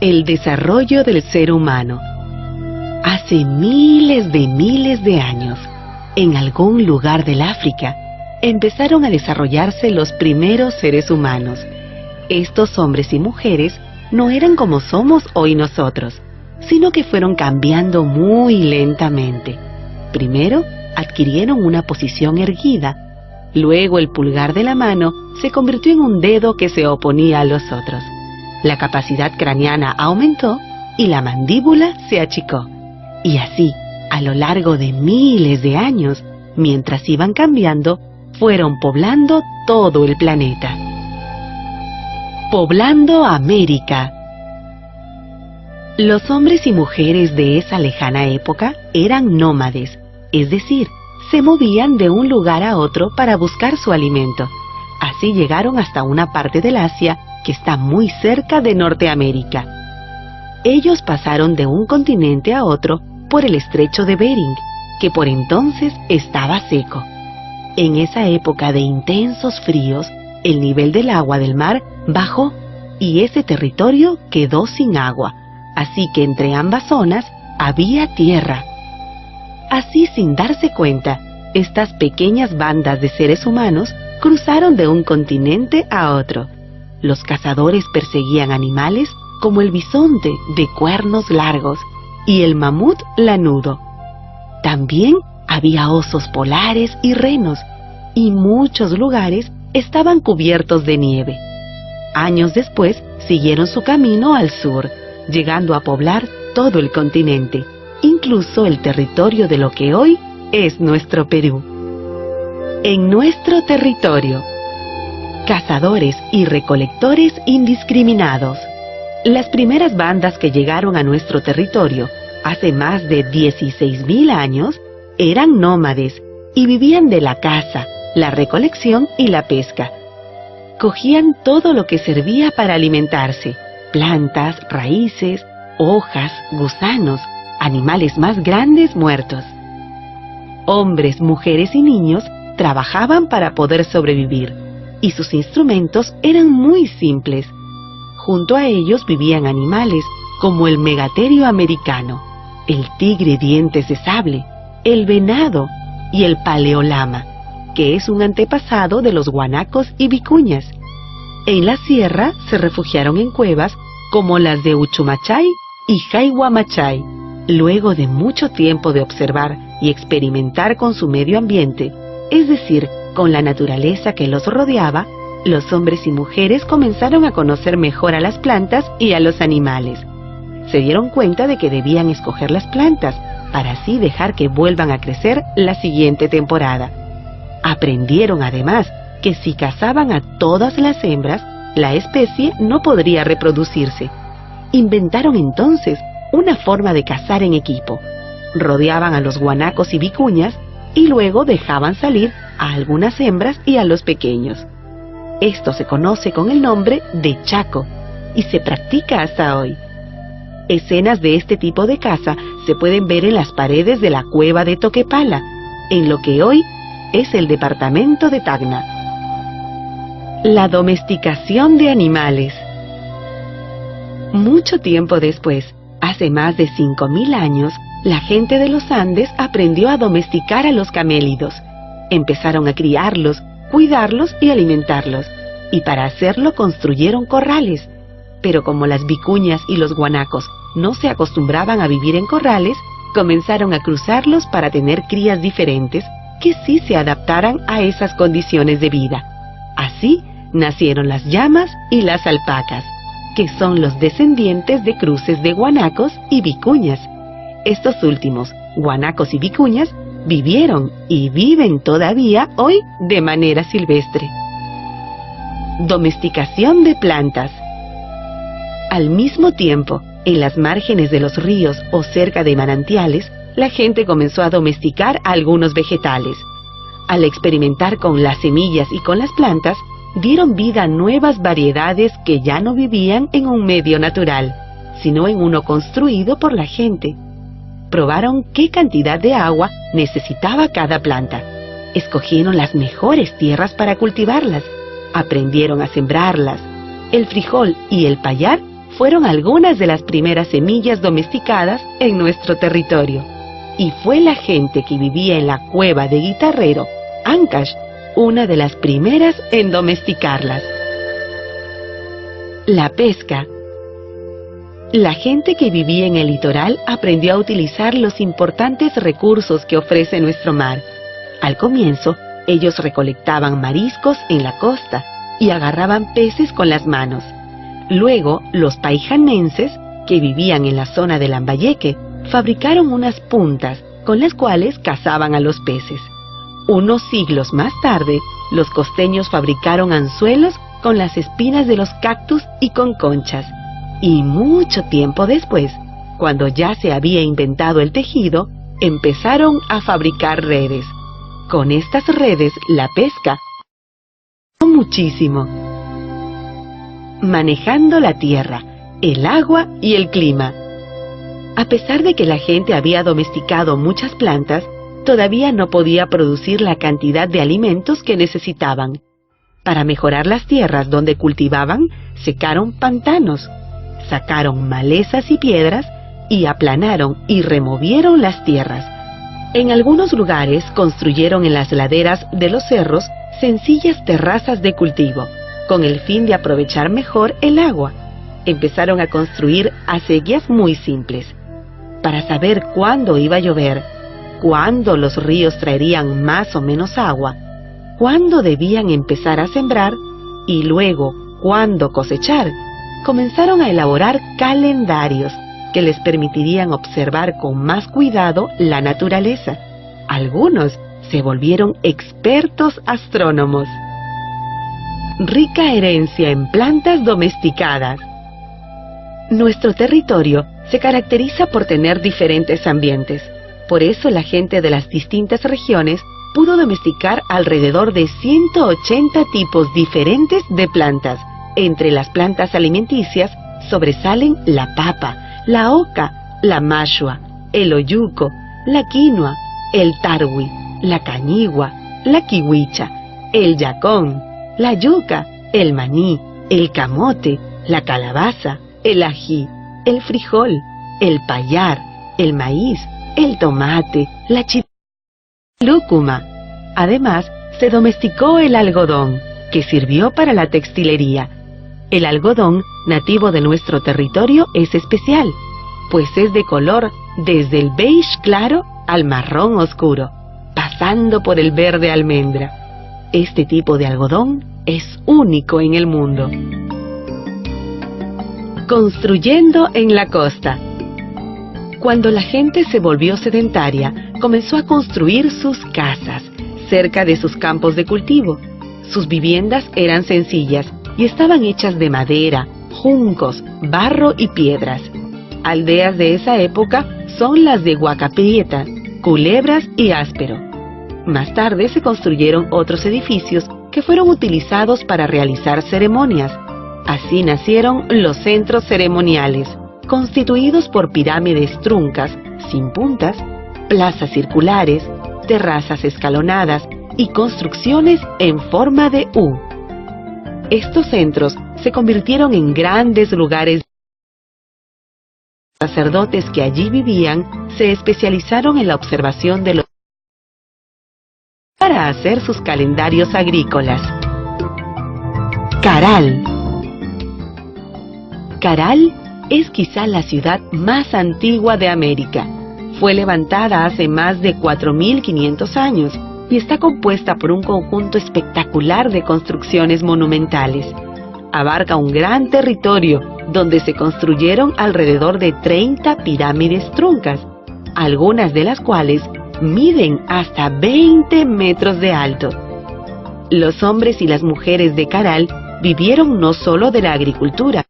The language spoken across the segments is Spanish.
El desarrollo del ser humano. Hace miles de años, en algún lugar del África, empezaron a desarrollarse los primeros seres humanos. Estos hombres y mujeres no eran como somos hoy nosotros, sino que fueron cambiando muy lentamente. Primero, adquirieron una posición erguida. Luego el pulgar de la mano se convirtió en un dedo que se oponía a los otros. La capacidad craneana aumentó y la mandíbula se achicó. Y así, a lo largo de miles de años, mientras iban cambiando, fueron poblando todo el planeta. Poblando América. Los hombres y mujeres de esa lejana época eran nómades, es decir, se movían de un lugar a otro para buscar su alimento. Así llegaron hasta una parte del Asia que está muy cerca de Norteamérica. Ellos pasaron de un continente a otro por el estrecho de Bering, que por entonces estaba seco. En esa época de intensos fríos, el nivel del agua del mar bajó y ese territorio quedó sin agua, así que entre ambas zonas había tierra. Así, sin darse cuenta, estas pequeñas bandas de seres humanos cruzaron de un continente a otro. Los cazadores perseguían animales como el bisonte de cuernos largos y el mamut lanudo. También había osos polares y renos, y muchos lugares estaban cubiertos de nieve. Años después siguieron su camino al sur, llegando a poblar todo el continente, incluso el territorio de lo que hoy es nuestro Perú. En nuestro territorio, cazadores y recolectores indiscriminados. Las primeras bandas que llegaron a nuestro territorio hace más de 16.000 años eran nómades y vivían de la caza, la recolección y la pesca. Cogían todo lo que servía para alimentarse: plantas, raíces, hojas, gusanos, animales más grandes muertos. Hombres, mujeres y niños trabajaban para poder sobrevivir, y sus instrumentos eran muy simples. Junto a ellos vivían animales como el megaterio americano, el tigre dientes de sable, el venado y el paleolama, que es un antepasado de los guanacos y vicuñas. En la sierra se refugiaron en cuevas como las de Uchumachay y Jayhuamachay. Luego de mucho tiempo de observar y experimentar con su medio ambiente, es decir, con la naturaleza que los rodeaba, los hombres y mujeres comenzaron a conocer mejor a las plantas y a los animales. Se dieron cuenta de que debían escoger las plantas para así dejar que vuelvan a crecer la siguiente temporada. Aprendieron además que si cazaban a todas las hembras, la especie no podría reproducirse. Inventaron entonces una forma de cazar en equipo. Rodeaban a los guanacos y vicuñas y luego dejaban salir a algunas hembras y a los pequeños. Esto se conoce con el nombre de chaco y se practica hasta hoy. Escenas de este tipo de caza se pueden ver en las paredes de la cueva de Toquepala, en lo que hoy es el departamento de Tacna. La domesticación de animales. Mucho tiempo después, hace más de 5.000 años, la gente de los Andes aprendió a domesticar a los camélidos. Empezaron a criarlos, cuidarlos y alimentarlos, y para hacerlo construyeron corrales. Pero como las vicuñas y los guanacos no se acostumbraban a vivir en corrales, comenzaron a cruzarlos para tener crías diferentes que sí se adaptaran a esas condiciones de vida. Así nacieron las llamas y las alpacas, que son los descendientes de cruces de guanacos y vicuñas. Estos últimos, guanacos y vicuñas, vivieron y viven todavía hoy de manera silvestre. Domesticación de plantas. Al mismo tiempo, en las márgenes de los ríos o cerca de manantiales, la gente comenzó a domesticar algunos vegetales. Al experimentar con las semillas y con las plantas, dieron vida a nuevas variedades que ya no vivían en un medio natural, sino en uno construido por la gente. Probaron qué cantidad de agua necesitaba cada planta. Escogieron las mejores tierras para cultivarlas. Aprendieron a sembrarlas. El frijol y el payar fueron algunas de las primeras semillas domesticadas en nuestro territorio. Y fue la gente que vivía en la cueva de Guitarrero, Ancash, una de las primeras en domesticarlas. La pesca. La gente que vivía en el litoral aprendió a utilizar los importantes recursos que ofrece nuestro mar. Al comienzo, ellos recolectaban mariscos en la costa y agarraban peces con las manos. Luego, los paijanenses, que vivían en la zona de Lambayeque, fabricaron unas puntas con las cuales cazaban a los peces. Unos siglos más tarde, los costeños fabricaron anzuelos con las espinas de los cactus y con conchas. Y mucho tiempo después, cuando ya se había inventado el tejido, empezaron a fabricar redes. Con estas redes, la pesca muchísimo, manejando la tierra, el agua y el clima. A pesar de que la gente había domesticado muchas plantas, todavía no podía producir la cantidad de alimentos que necesitaban. Para mejorar las tierras donde cultivaban, secaron pantanos, sacaron malezas y piedras y aplanaron y removieron las tierras. En algunos lugares construyeron en las laderas de los cerros sencillas terrazas de cultivo, con el fin de aprovechar mejor el agua. Empezaron a construir acequias muy simples. Para saber cuándo iba a llover, cuándo los ríos traerían más o menos agua, cuándo debían empezar a sembrar y luego cuándo cosechar, comenzaron a elaborar calendarios que les permitirían observar con más cuidado la naturaleza. Algunos se volvieron expertos astrónomos. Rica herencia en plantas domesticadas. Nuestro territorio se caracteriza por tener diferentes ambientes. Por eso la gente de las distintas regiones pudo domesticar alrededor de 180 tipos diferentes de plantas. Entre las plantas alimenticias sobresalen la papa, la oca, la mashua, el oyuco, la quinoa, el tarwi, la cañigua, la kiwicha, el yacón, la yuca, el maní, el camote, la calabaza, el ají, el frijol, el payar, el maíz, el tomate, la lúcuma. Además, se domesticó el algodón, que sirvió para la textilería. El algodón, nativo de nuestro territorio, es especial, pues es de color desde el beige claro al marrón oscuro, pasando por el verde almendra. Este tipo de algodón es único en el mundo. Construyendo en la costa. Cuando la gente se volvió sedentaria, comenzó a construir sus casas cerca de sus campos de cultivo. Sus viviendas eran sencillas y estaban hechas de madera, juncos, barro y piedras. Aldeas de esa época son las de Huacaprieta, Culebras y Áspero. Más tarde se construyeron otros edificios que fueron utilizados para realizar ceremonias. Así nacieron los centros ceremoniales, constituidos por pirámides truncas, sin puntas, plazas circulares, terrazas escalonadas y construcciones en forma de U. Estos centros se convirtieron en grandes lugares. Los sacerdotes que allí vivían se especializaron en la observación de los para hacer sus calendarios agrícolas. Caral. Caral es quizá la ciudad más antigua de América. Fue levantada hace más de 4.500 años y está compuesta por un conjunto espectacular de construcciones monumentales. Abarca un gran territorio donde se construyeron alrededor de 30 pirámides truncas, algunas de las cuales miden hasta 20 metros de alto. Los hombres y las mujeres de Caral vivieron no solo de la agricultura,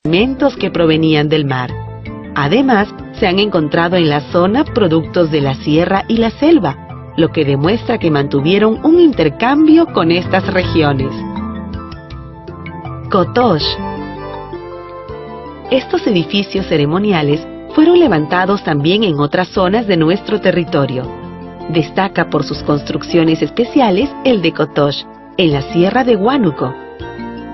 alimentos que provenían del mar. Además, se han encontrado en la zona productos de la sierra y la selva, lo que demuestra que mantuvieron un intercambio con estas regiones. Cotoche. Estos edificios ceremoniales fueron levantados también en otras zonas de nuestro territorio. Destaca por sus construcciones especiales el de Cotoche, en la sierra de Huánuco.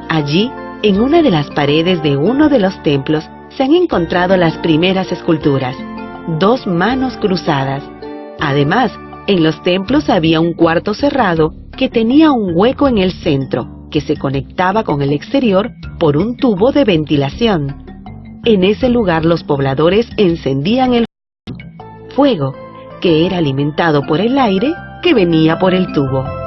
Allí En una de las paredes de uno de los templos se han encontrado las primeras esculturas, 2 manos cruzadas. Además, en los templos había un cuarto cerrado que tenía un hueco en el centro, que se conectaba con el exterior por un tubo de ventilación. En ese lugar los pobladores encendían el fuego, que era alimentado por el aire que venía por el tubo.